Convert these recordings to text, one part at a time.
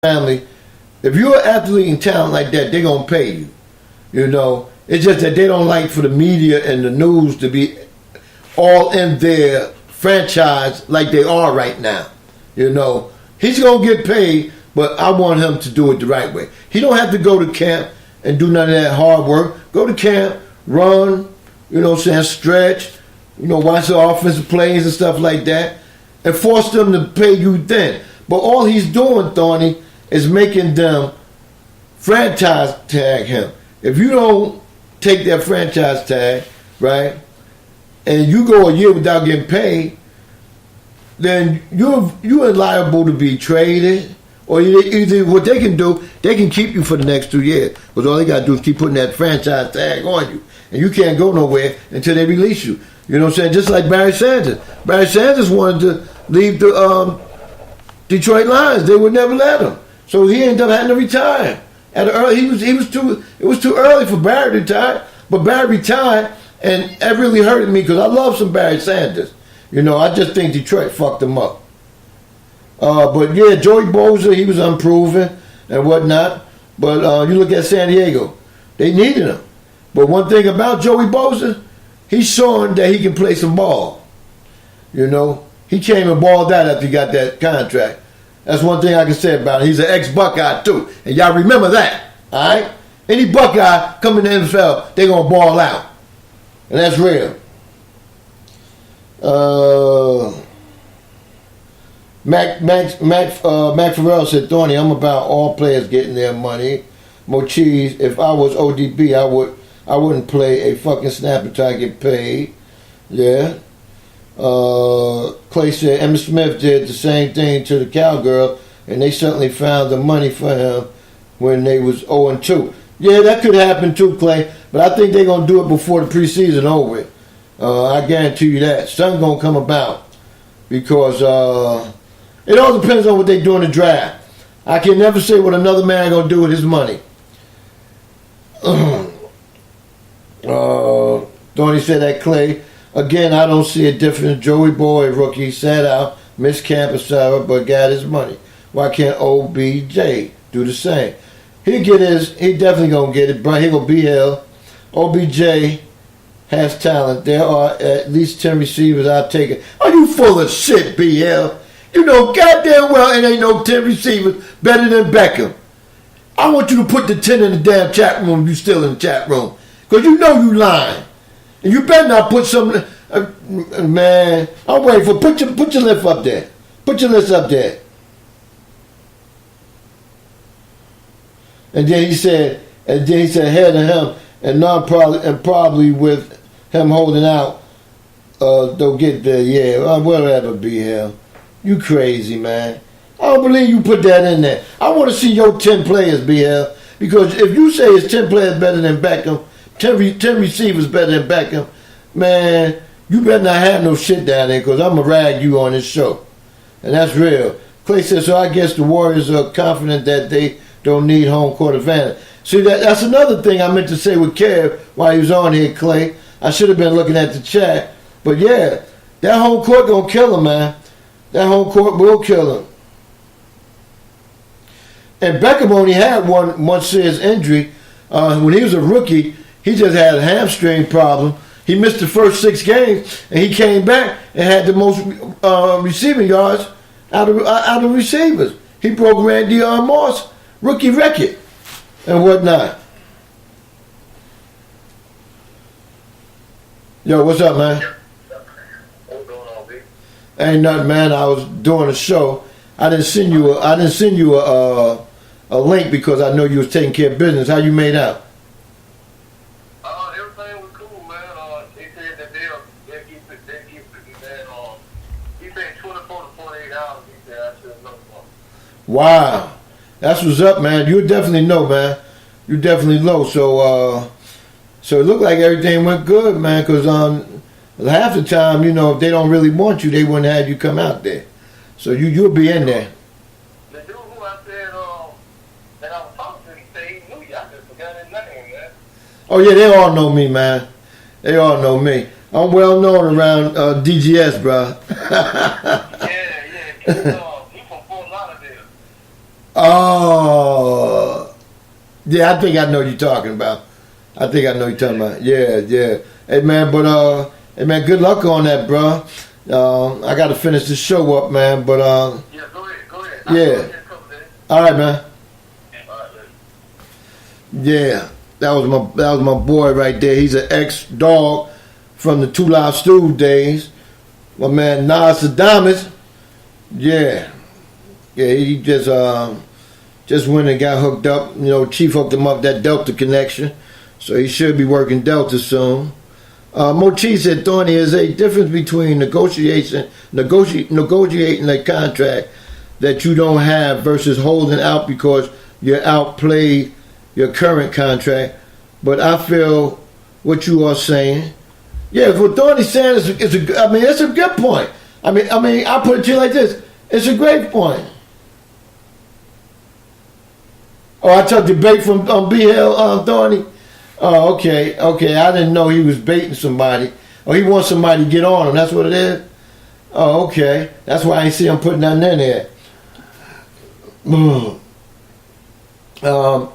family. If you're an athlete in talent like that, they're going to pay you. You know, it's just that they don't like for the media and the news to be all in their franchise like they are right now. You know, he's going to get paid, but I want him to do it the right way. He don't have to go to camp and do none of that hard work. Go to camp, run, you know what I'm saying, stretch, you know, watch the offensive plays and stuff like that, and force them to pay you then. But all he's doing, Thorny, is making them franchise tag him. If you don't take that franchise tag, right, and you go a year without getting paid, then you're liable to be traded. Or either what they can do, they can keep you for the next 2 years. Because all they got to do is keep putting that franchise tag on you. And you can't go nowhere until they release you. You know what I'm saying? Just like Barry Sanders. Barry Sanders wanted to leave the Detroit Lions. They would never let him. So he ended up having to retire. It was too early for Barry to retire. But Barry retired, and that really hurted me because I love some Barry Sanders. You know, I just think Detroit fucked him up. But yeah, Joey Bosa, he was unproven and whatnot. But you look at San Diego, they needed him. But one thing about Joey Bosa, he's showing that he can play some ball. You know, he came and balled out after he got that contract. That's one thing I can say about him. He's an ex-Buckeye too, and y'all remember that, all right? Any Buckeye coming to the NFL, they're gonna ball out, and that's real. Mac Farrell said, Thorny, I'm about all players getting their money. Mochiz, if I was ODB, I wouldn't play a fucking snap until I get paid. Yeah. Clay said, Emmitt Smith did the same thing to the Cowgirl, and they certainly found the money for him when they was 0-2. Yeah, that could happen too, Clay, but I think they're going to do it before the preseason over. I guarantee you that. Something's going to come about because it all depends on what they do in the draft. I can never say what another man going to do with his money. Thorny said that, Clay. Again, I don't see a difference. Joey Boy, rookie, sat out, missed camp, etc., but got his money. Why can't OBJ do the same? He definitely gonna get it, but he gonna be held. OBJ has talent. There are at least 10 receivers I'll take it. Are you full of shit, BL? You know goddamn well it ain't no 10 receivers better than Beckham. I want you to put the 10 in the damn chat room if you still in the chat room. Because you know you lying. And you better not put some... man, I'm waiting for... Put your list up there. Put your list up there. And then he said ahead of him, and probably with him holding out, they'll get there. Yeah, whatever, BL. You crazy, man. I don't believe you put that in there. I want to see your 10 players, BL. Because if you say it's 10 players better than Beckham, 10 receivers better than Beckham, man, you better not have no shit down there because I'm going to rag you on this show. And that's real. Clay says, so I guess the Warriors are confident that they don't need home court advantage. See, that's another thing I meant to say with Kev while he was on here, Clay. I should have been looking at the chat. But yeah, that home court going to kill him, man. That home court will kill him. And Beckham only had one serious injury. When he was a rookie, he just had a hamstring problem. He missed the first 6 games, and he came back and had the most receiving yards out of receivers. He broke Randy Moss' rookie record and whatnot. Yo, what's up, man? What's going on, B? Ain't nothing, man. I was doing a show. I didn't send you a link because I know you was taking care of business. How you made out? Everything was cool, man. They said that they'll keep it, man. He said 24 to 48 hours. He said I should know something. Wow. That's what's up, man. You definitely know, man. You definitely know. So it looked like everything went good, man, because half the time, you know, if they don't really want you, they wouldn't have you come out there. So you'll be in there. The dude who I said that I was talking to, he said he knew you. I just forgot his name, man. Oh, yeah, they all know me, man. They all know me. I'm well known around DGS, bro. Yeah. He's from Fort Lauderdale. Oh, Yeah, I think I know you're talking about. I think I know you're talking about. Yeah, yeah. Hey man, but hey man, good luck on that, bro. I got to finish the show up, man. But Yeah, go ahead. yeah. All right, man. All right, Yeah, that was my boy right there. He's an ex-dog from the 2 Live Stew days. My man Nas Adamas. Yeah, he just went and got hooked up. You know, Chief hooked him up that Delta connection, so he should be working Delta soon. Mochi said, Thorny, is a difference between negotiating a contract that you don't have versus holding out because you outplayed your current contract. But I feel what you are saying. Yeah, what Thorny's saying it's a good point. I mean, I put it to you like this. It's a great point. Oh, I took the bait from BL Thorny. Oh, okay. I didn't know he was baiting somebody. Oh, he wants somebody to get on him. That's what it is? Oh, okay. That's why I ain't see him putting nothing in there.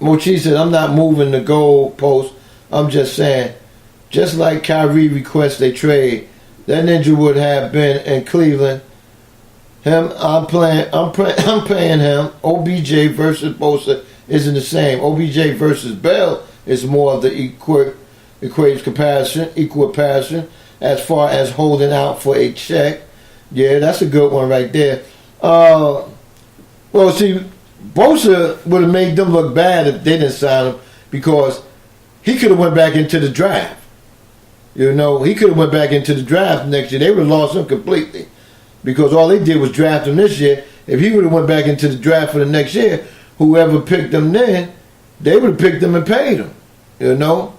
Mochi said, I'm not moving the goal post. I'm just saying, just like Kyrie requests a trade, that ninja would have been in Cleveland. I'm paying him. OBJ versus Bosa isn't the same. OBJ versus Bell is more of the equal comparison as far as holding out for a check. Yeah, that's a good one right there. Well, see, Bosa would have made them look bad if they didn't sign him because he could have went back into the draft. You know, he could have went back into the draft next year. They would have lost him completely because all they did was draft him this year. If he would have went back into the draft for the next year, whoever picked him then, they would have picked him and paid him. You know,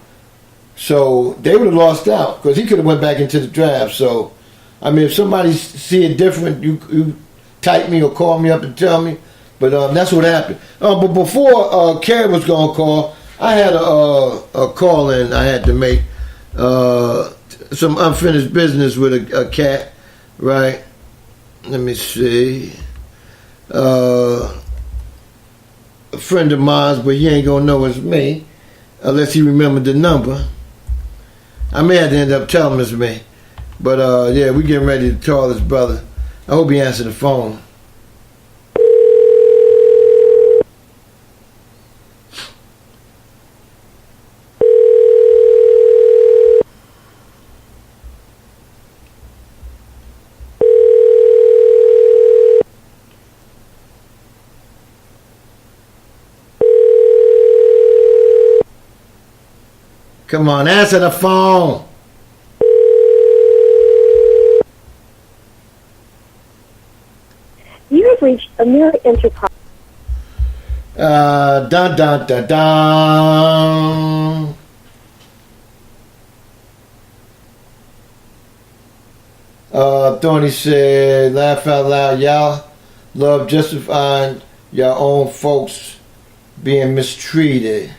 so they would have lost out because he could have went back into the draft. So, I mean, if somebody see it different, you type me or call me up and tell me. But that's what happened. But before Karen was gonna call, I had a call in I had to make. Some unfinished business with a cat, right? Let me see. A friend of mine, but he ain't gonna know it's me unless he remembered the number. I may have to end up telling him it's me. But yeah, we getting ready to call this brother. I hope he answered the phone. Come on, answer the phone. You have reached Amir Enterprise. Dun dun dun dun. Thorny said, laugh out loud, y'all love justifying your own folks being mistreated.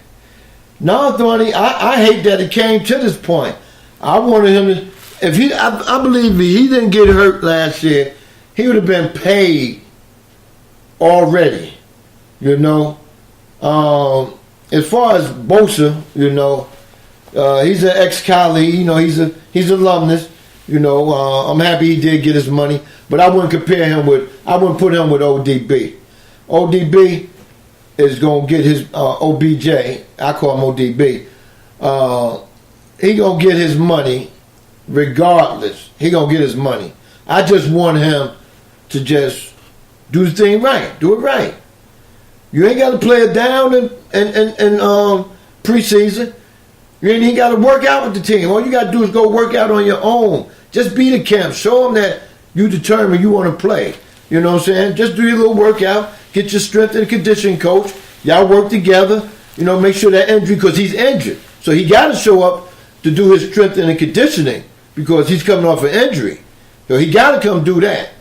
No, Thorny, I hate that it came to this point. I wanted him to, I believe if he didn't get hurt last year, he would have been paid already, you know. As far as Bosa, you know, he's an ex-colleague, you know, he's alumnus, you know. I'm happy he did get his money, but I wouldn't put him with ODB. ODB is going to get his OBJ. I call him ODB. He going to get his money regardless. He going to get his money. I just want him to just do the thing right. Do it right. You ain't got to play it down in preseason. You ain't even got to work out with the team. All you got to do is go work out on your own. Just be the camp. Show them that you determine you want to play. You know what I'm saying? Just do your little workout. Get your strength and conditioning coach. Y'all work together. You know, make sure that injury, because he's injured. So he got to show up to do his strength and conditioning because he's coming off an injury. So he got to come do that.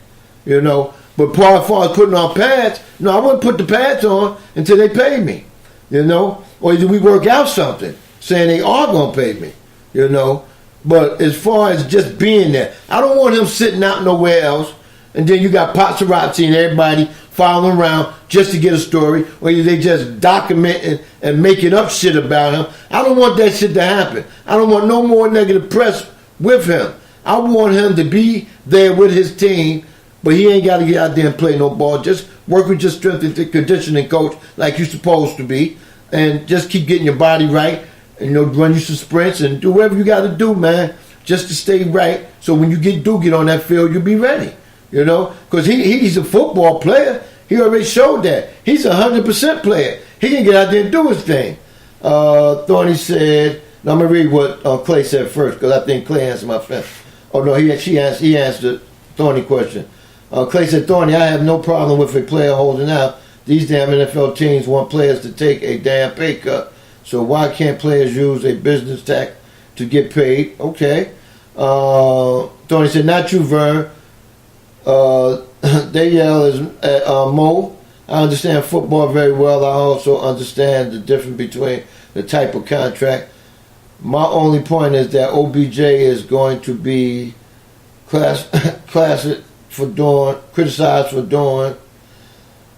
You know. But as far as putting on pads, no, I wouldn't put the pads on until they pay me. You know. Or either we work out something saying they are going to pay me. You know. But as far as just being there, I don't want him sitting out nowhere else. And then you got paparazzi and everybody following around just to get a story, or they just documenting and making up shit about him. I don't want that shit to happen. I don't want no more negative press with him. I want him to be there with his team, but he ain't got to get out there and play no ball. Just work with your strength and conditioning coach like you're supposed to be, and just keep getting your body right, and run you some sprints and do whatever you got to do, man, just to stay right. So when you do get on that field, you'll be ready. Because he's a football player. He already showed that. He's a 100% player. He can get out there and do his thing. Thorny said, now I'm going to read what Clay said first, because I think Clay answered my friend. Oh, no, he answered Thorny question. Clay said, Thorny, I have no problem with a player holding out. These damn NFL teams want players to take a damn pay cut. So why can't players use a business tax to get paid? Okay. Thorny said, not you, Vern. They yell at Mo. I understand football very well. I also understand the difference between the type of contract. My only point is that OBJ is going to be criticized for doing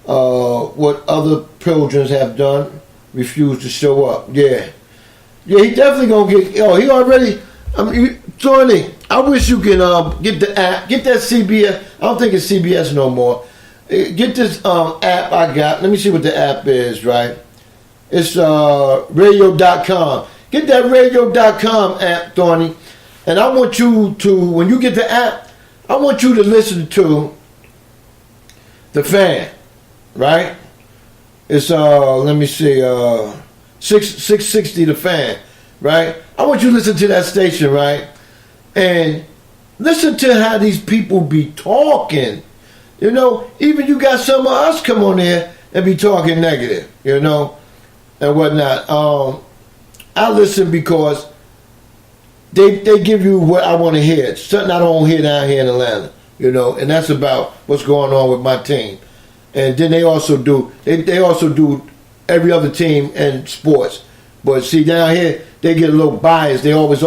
what other pilgrims have done, refuse to show up. Yeah, he definitely gonna get. He already. Tony, I wish you can get the app, get that CBS. I don't think it's CBS no more. Get this app I got. Let me see what the app is, right? It's radio.com. Get that radio.com app, Tony. And I want you to, when you get the app, I want you to listen to The Fan, right? It's, let me see, 660 The Fan, right? I want you to listen to that station, right? And listen to how these people be talking. Even you got some of us come on there and be talking negative, and whatnot. I listen because they give you what I want to hear. It's something I don't hear down here in Atlanta, and that's about what's going on with my team. And then they also do every other team in sports. But see, down here, they get a little biased. They always,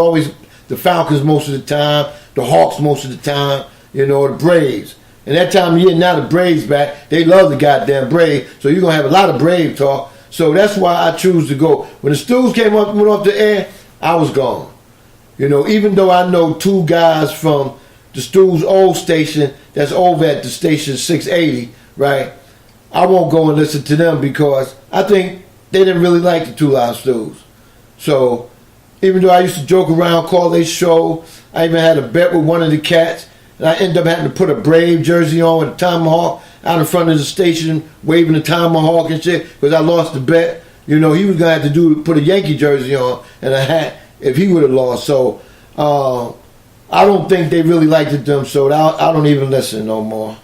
the Falcons most of the time, the Hawks most of the time, the Braves. And that time of year, now the Braves back, they love the goddamn Braves, so you're going to have a lot of Brave talk. So that's why I choose to go. When the Stews went off the air, I was gone. Even though I know two guys from the Stews old station that's over at the station 680, right? I won't go and listen to them because I think they didn't really like the Two Live Stews. So even though I used to joke around, call their show, I even had a bet with one of the cats, and I ended up having to put a Brave jersey on with a tomahawk out in front of the station, waving the tomahawk and shit, because I lost the bet. He was going to have to put a Yankee jersey on and a hat if he would have lost. So I don't think they really liked it them, so I don't even listen no more.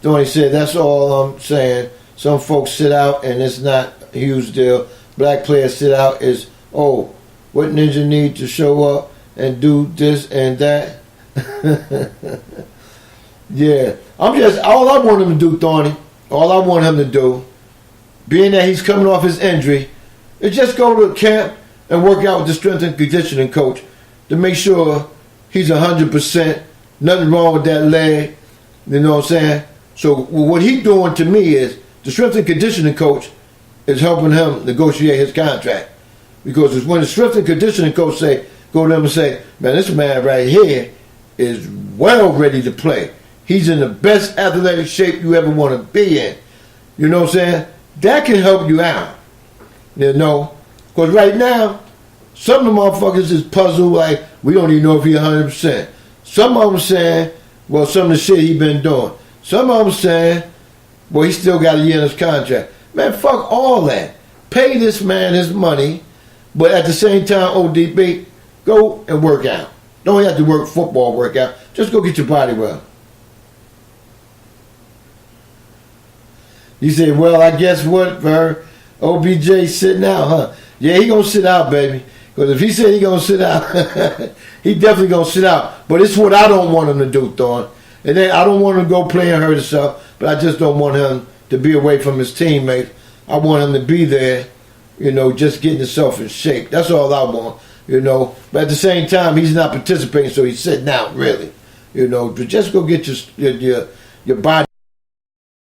Tony said, that's all I'm saying. Some folks sit out and it's not a huge deal. Black players sit out is, what ninja need to show up and do this and that? Yeah. All I want him to do, Thorny, all I want him to do, being that he's coming off his injury, is just go to camp and work out with the strength and conditioning coach to make sure he's 100%, nothing wrong with that leg, you know what I'm saying? So what he's doing to me is, the strength and conditioning coach is helping him negotiate his contract. Because it's when the strength and conditioning coach go to them and say, man, this man right here is well ready to play. He's in the best athletic shape you ever want to be in. You know what I'm saying? That can help you out. Because right now, some of the motherfuckers is puzzled like, we don't even know if he's 100%. Some of them saying, well, some of the shit he been doing. Some of them saying, well, he still got a year in his contract. Man, fuck all that. Pay this man his money, but at the same time, ODB, go and work out. Don't have to work football workout. Just go get your body well. You say, well, I guess what, Ver? OBJ sitting out, huh? Yeah, he gonna sit out, baby. Because if he said he gonna sit out, he definitely gonna sit out. But it's what I don't want him to do, Thorne. And then I don't want him to go play and hurt himself, but I just don't want him to be away from his teammates. I want him to be there, just getting himself in shape. That's all I want, But at the same time, he's not participating, so he's sitting out, really. You know, to just go get your body